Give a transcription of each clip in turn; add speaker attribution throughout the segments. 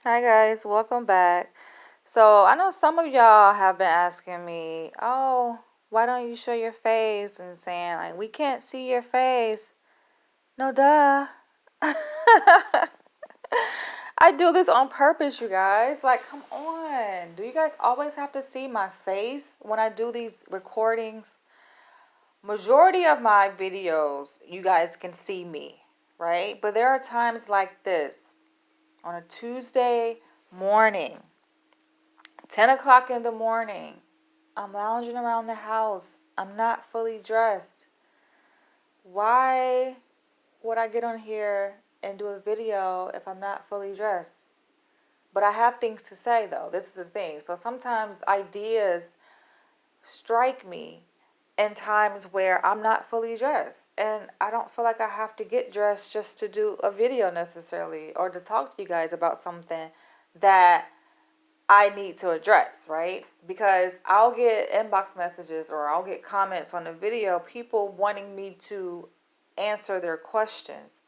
Speaker 1: Hi guys, welcome back. So I know some of y'all have been asking me, "Oh, why don't you show your face?" and saying like, "We can't see your face." No, duh. I do this on purpose, you guys. Like, come on. Do you guys always have to see my face when I do these recordings? Majority of my videos, you guys can see me, right? But there are times like this on a Tuesday morning 10 o'clock in the morning. I'm lounging around the house. I'm not fully dressed. Why would I get on here and do a video if I'm not fully dressed? But I have things to say though. This is the thing. So sometimes ideas strike me in times where I'm not fully dressed. And I don't feel like I have to get dressed just to do a video necessarily or to talk to you guys about something that I need to address, right? Because I'll get inbox messages or I'll get comments on the video, people wanting me to answer their questions.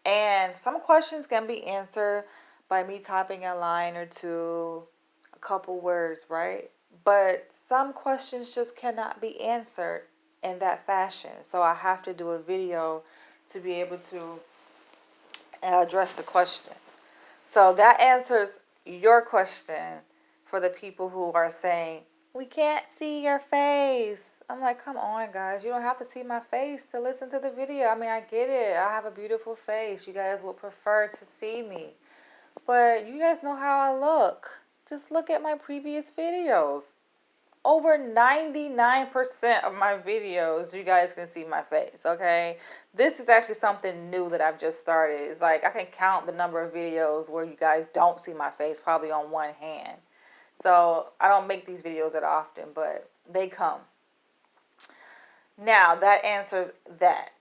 Speaker 1: And some questions can be answered by me typing a line or two, a couple words, right? But some questions just cannot be answered in that fashion. So I have to do a video to be able to address the question. So that answers your question for the people who are saying, we can't see your face. I'm like, come on, guys. You don't have to see my face to listen to the video. I mean, I get it. I have a beautiful face. You guys would prefer to see me. But you guys know how I look. Just look at my previous videos. Over 99% of my videos, you guys can see my face, okay? This is actually something new that I've just started. It's like I can count the number of videos where you guys don't see my face probably on one hand. So I don't make these videos that often, but they come. Now, that answers that.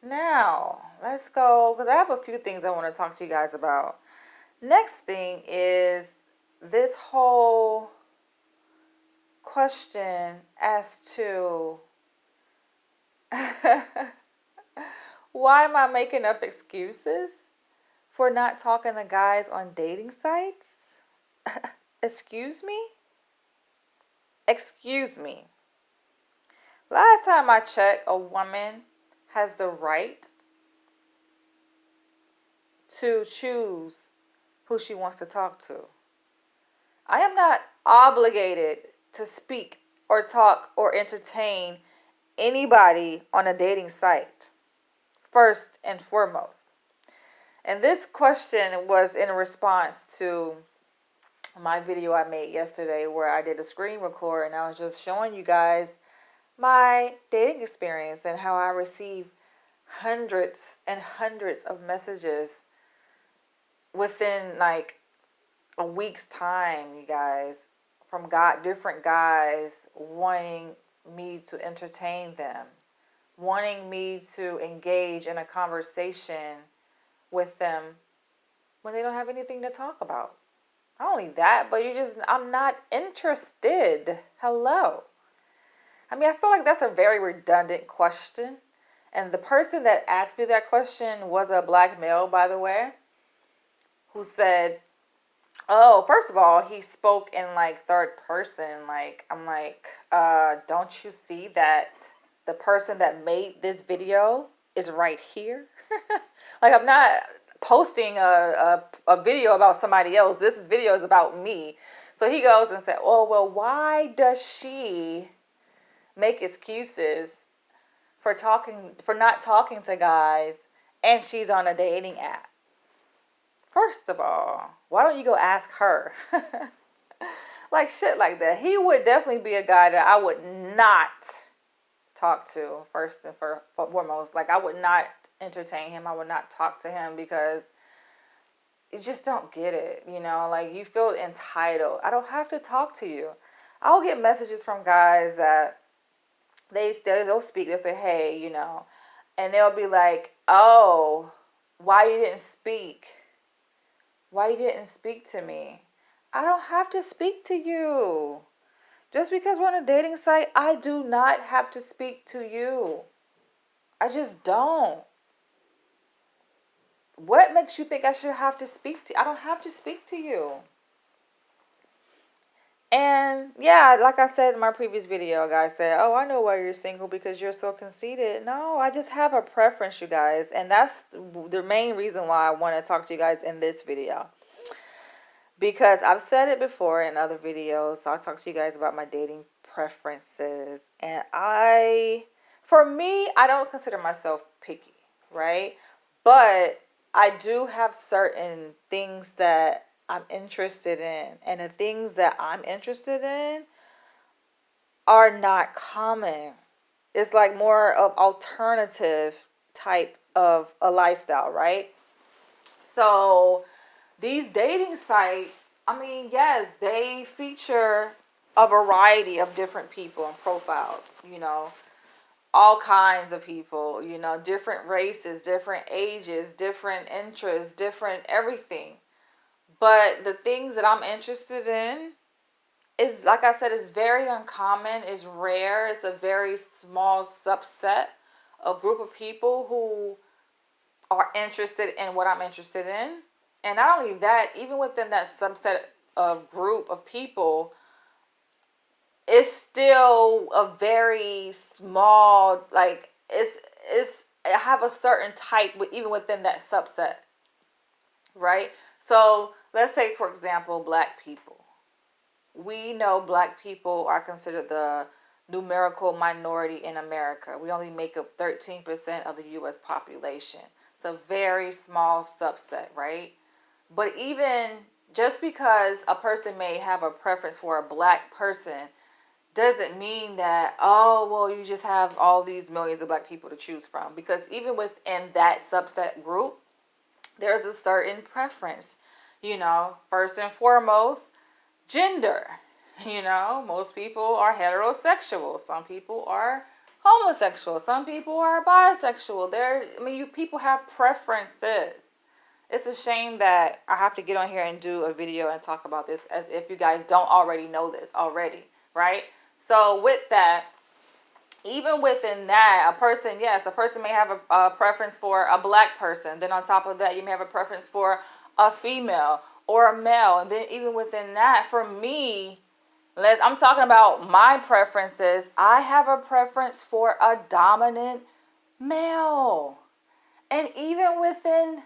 Speaker 1: Now, let's go, because I have a few things I want to talk to you guys about. Next thing is this whole question as to why am I making up excuses for not talking to guys on dating sites? Excuse me? Excuse me. Last time I checked, a woman has the right to choose who she wants to talk to. I am not obligated to speak or talk or entertain anybody on a dating site, first and foremost. And this question was in response to my video I made yesterday where I did a screen record and I was just showing you guys my dating experience and how I received hundreds and hundreds of messages within like a week's time, you guys, from different guys wanting me to entertain them, wanting me to engage in a conversation with them when they don't have anything to talk about. Not only that, but I'm not interested. Hello. I mean, I feel like that's a very redundant question. And the person that asked me that question was a black male, by the way, who said, oh, first of all, he spoke in like third person. Like, I'm like, don't you see that the person that made this video is right here? Like, I'm not posting a video about somebody else. Video is about me. So he goes and said, oh, well, why does she make excuses for not talking to guys and she's on a dating app? First of all, why don't you go ask her? Like shit like that. He would definitely be a guy that I would not talk to first and foremost. Like I would not entertain him. I would not talk to him because you just don't get it. You know, like you feel entitled. I don't have to talk to you. I'll get messages from guys that they'll speak. They'll say, hey, you know, and they'll be like, oh, why you didn't speak? Why you didn't speak to me? I don't have to speak to you. Just because we're on a dating site, I do not have to speak to you. I just don't. What makes you think I should have to speak to you? I don't have to speak to you. And yeah, like I said in my previous video, guys said, "Oh, I know why you're single, because you're so conceited." No, I just have a preference, you guys, and that's the main reason why I want to talk to you guys in this video. Because I've said it before in other videos, so I'll talk to you guys about my dating preferences. And for me, I don't consider myself picky, right? But I do have certain things that I'm interested in, and the things that I'm interested in are not common. It's like more of alternative type of a lifestyle, right? So these dating sites, I mean, yes, they feature a variety of different people and profiles, all kinds of people, different races, different ages, different interests, different everything. But the things that I'm interested in is, like I said, is very uncommon, is rare. It's a very small subset of group of people who are interested in what I'm interested in. And not only that, even within that subset of group of people, it's still a very small, like it's I have a certain type even within that subset, right? So let's take, for example, black people. We know black people are considered the numerical minority in America. We only make up 13% of the US population. It's a very small subset, right? But even just because a person may have a preference for a black person doesn't mean that, oh, well, you just have all these millions of black people to choose from. Because even within that subset group, there's a certain preference. First and foremost, gender. Most people are heterosexual. Some people are homosexual. Some people are bisexual. People have preferences. It's a shame that I have to get on here and do a video and talk about this as if you guys don't already know this already, right? So with that, even within that, a person may have a preference for a black person. Then on top of that, you may have a preference for a female or a male. And then even within that, for me, I'm talking about my preferences. I have a preference for a dominant male. And even within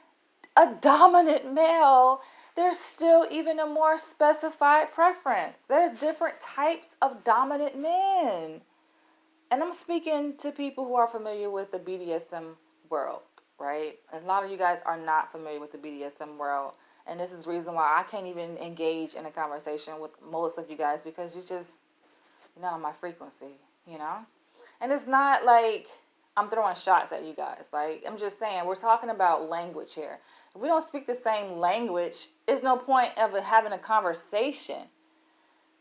Speaker 1: a dominant male, there's still even a more specified preference. There's different types of dominant men. And I'm speaking to people who are familiar with the BDSM world, right? A lot of you guys are not familiar with the BDSM world. And this is the reason why I can't even engage in a conversation with most of you guys, because you're not on my frequency, you know? And it's not like I'm throwing shots at you guys. Like, I'm just saying, we're talking about language here. If we don't speak the same language, there's no point of having a conversation.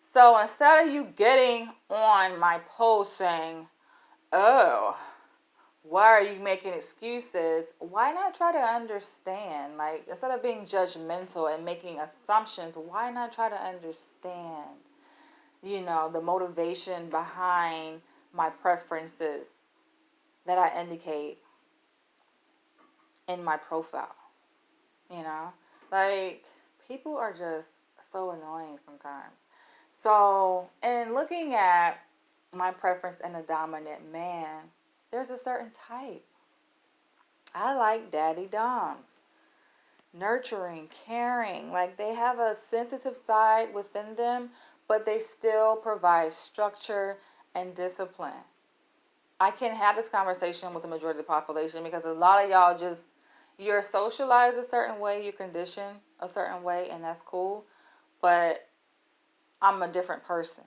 Speaker 1: So instead of you getting on my post saying, oh, why are you making excuses? Why not try to understand? Like, instead of being judgmental and making assumptions, why not try to understand, the motivation behind my preferences that I indicate in my profile? Like, people are just so annoying sometimes. So, in looking at my preference in a dominant man, there's a certain type. I like daddy doms. Nurturing, caring. Like, they have a sensitive side within them, but they still provide structure and discipline. I can have this conversation with the majority of the population because a lot of y'all you're socialized a certain way, you're conditioned a certain way, and that's cool. But I'm a different person.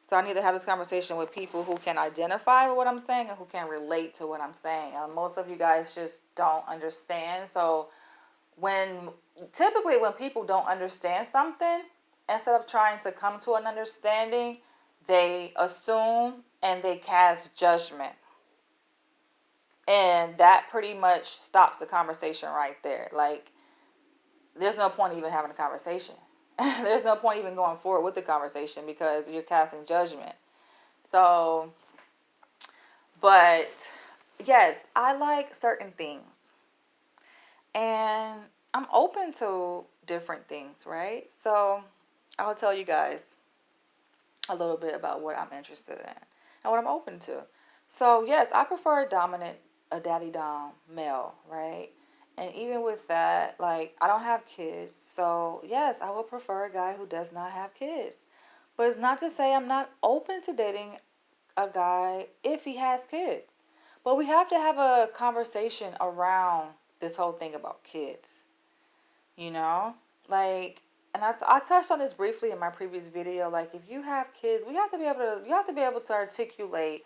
Speaker 1: So I need to have this conversation with people who can identify with what I'm saying and who can relate to what I'm saying. Most of you guys just don't understand. So typically when people don't understand something, instead of trying to come to an understanding, they assume and they cast judgment. And that pretty much stops the conversation right there. Like, there's no point even having a conversation. There's no point even going forward with the conversation because you're casting judgment. So, but yes, I like certain things. And I'm open to different things, right? So I'll tell you guys a little bit about what I'm interested in and what I'm open to. So yes, I prefer a daddy dom male, right? And even with that, like, I don't have kids, so yes, I would prefer a guy who does not have kids. But it's not to say I'm not open to dating a guy if he has kids. But we have to have a conversation around this whole thing about kids, you know? Like, and I touched on this briefly in my previous video. Like, if you have kids, you have to be able to articulate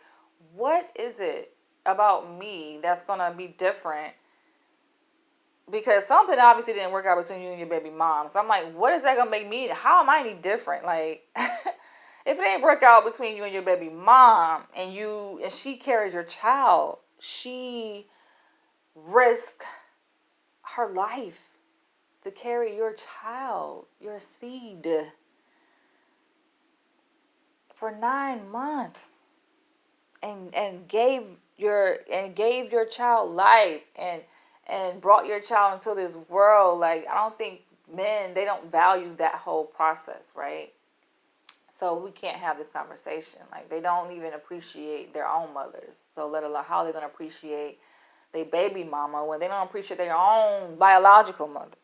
Speaker 1: what is it about me that's going to be different, because something obviously didn't work out between you and your baby mom. So I'm like, what is that gonna make me? How am I any different? Like, if it ain't work out between you and your baby mom, and she carries your child, she risked her life to carry your child, your seed, for 9 months, and gave your child life, and brought your child into this world. Like, I don't think men, they don't value that whole process, right? So we can't have this conversation. Like, they don't even appreciate their own mothers, so let alone how they're going to appreciate their baby mama when they don't appreciate their own biological mother.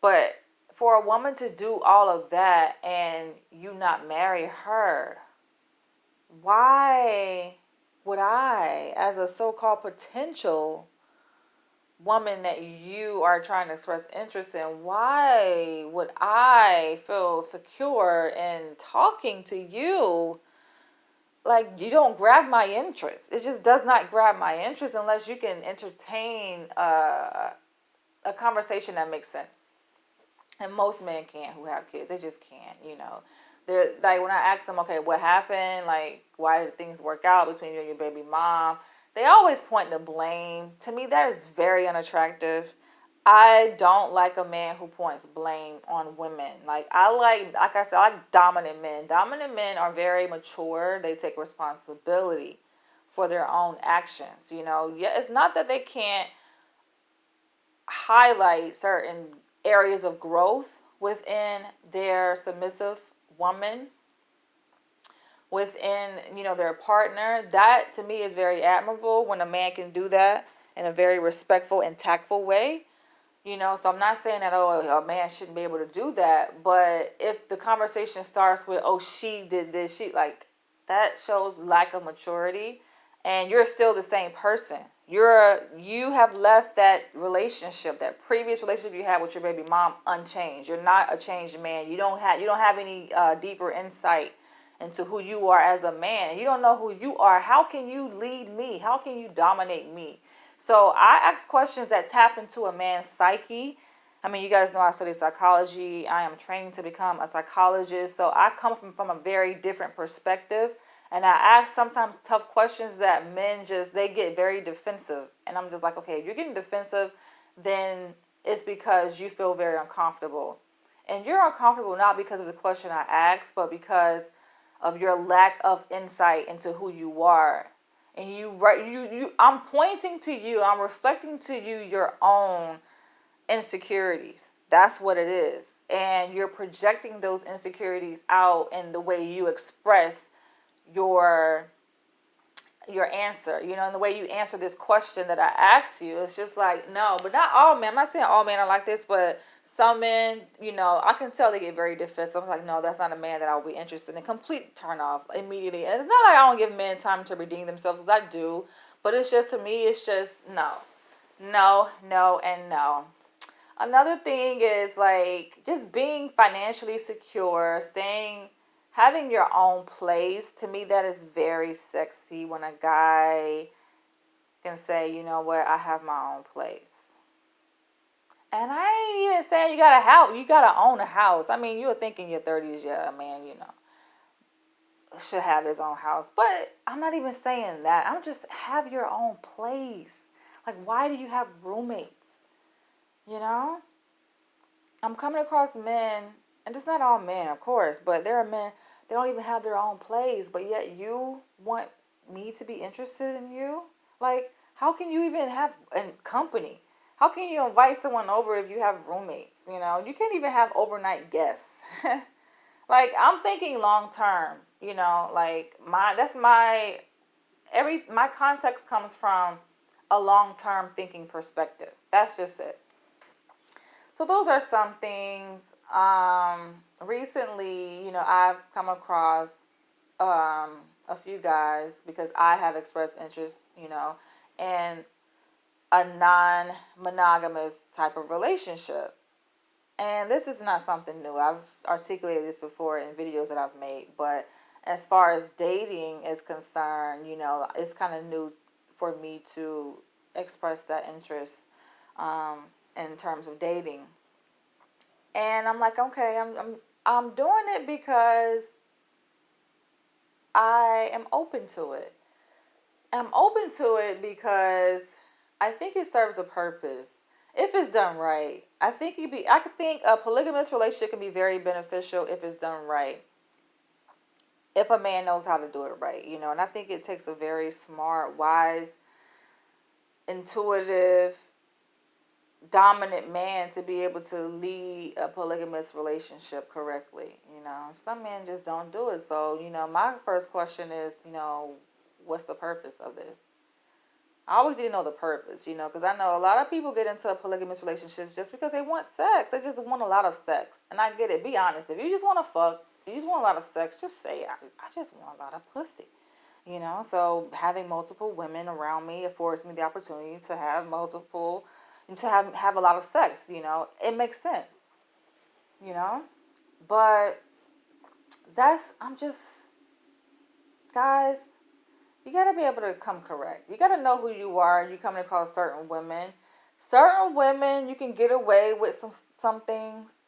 Speaker 1: But for a woman to do all of that and you not marry her, why would I, as a so-called potential woman that you are trying to express interest in, why would I feel secure in talking to you? Like, you don't grab my interest. It just does not grab my interest unless you can entertain a conversation that makes sense. And most men can't who have kids. They just can't, you know. They're like, when I ask them, okay, what happened? Like, why did things work out between you and your baby mom? They always point to blame. To me, that is very unattractive. I don't like a man who points blame on women. Like I said, I like dominant men. Dominant men are very mature. They take responsibility for their own actions. You know, yeah, it's not that they can't highlight certain areas of growth within their submissive woman, within, their partner. That to me is very admirable when a man can do that in a very respectful and tactful way. So I'm not saying that, oh, a man shouldn't be able to do that, but if the conversation starts with, oh, she did this, that shows lack of maturity, and you're still the same person. You have left that relationship, that previous relationship you had with your baby mom, unchanged. You're not a changed man. You don't have any deeper insight into who you are as a man. You don't know who you are. How can you lead me? How can you dominate me? So I ask questions that tap into a man's psyche. I mean, you guys know I study psychology. I am training to become a psychologist. So I come from a very different perspective. And I ask sometimes tough questions that men they get very defensive. And I'm just like, okay, if you're getting defensive, then it's because you feel very uncomfortable. And you're uncomfortable not because of the question I asked, but because of your lack of insight into who you are. And I'm pointing to you, I'm reflecting to you your own insecurities. That's what it is. And you're projecting those insecurities out in the way you express your answer, in the way you answer this question that I asked you. It's just like, no, but not all men. I'm not saying all men are like this, but some men, I can tell they get very defensive. I'm like, no, that's not a man that I'll be interested in. Complete turn off immediately. And it's not like I don't give men time to redeem themselves, because I do. But it's just, to me, it's just no. No, no, and no. Another thing is, like, just being financially secure, having your own place. To me, that is very sexy when a guy can say, you know what, I have my own place. And I ain't even saying you got a house, you gotta own a house. I mean, you would think in your 30s, yeah, a man, should have his own house. But I'm not even saying that. I'm just, have your own place. Like, why do you have roommates? I'm coming across men, and it's not all men, of course, but there are men, they don't even have their own place, but yet you want me to be interested in you? Like, how can you even have company? How can you invite someone over if you have roommates? You can't even have overnight guests. Like, I'm thinking long term. Like, my context comes from a long term thinking perspective. That's just it. So those are some things. Recently, I've come across a few guys because I have expressed interest, in a non-monogamous type of relationship. And this is not something new. I've articulated this before in videos that I've made, but as far as dating is concerned, it's kind of new for me to express that interest um, in terms of dating. And I'm like, okay, I'm doing it because I am open to it. I'm open to it because I think it serves a purpose if it's done right. I could think a polygamous relationship can be very beneficial if it's done right. If a man knows how to do it right, and I think it takes a very smart, wise, intuitive, dominant man to be able to lead a polygamous relationship correctly. Some men just don't do it. So, my first question is, what's the purpose of this? I always didn't know the purpose, because I know a lot of people get into a polygamous relationships just because they want sex. They just want a lot of sex. And I get it. Be honest. If you just want to fuck, you just want a lot of sex, just say, I just want a lot of pussy. So having multiple women around me affords me the opportunity to have have a lot of sex. It makes sense. You know, but I'm just, guys, you got to be able to come correct. You got to know who you are. You coming across certain women. Certain women, you can get away with some things.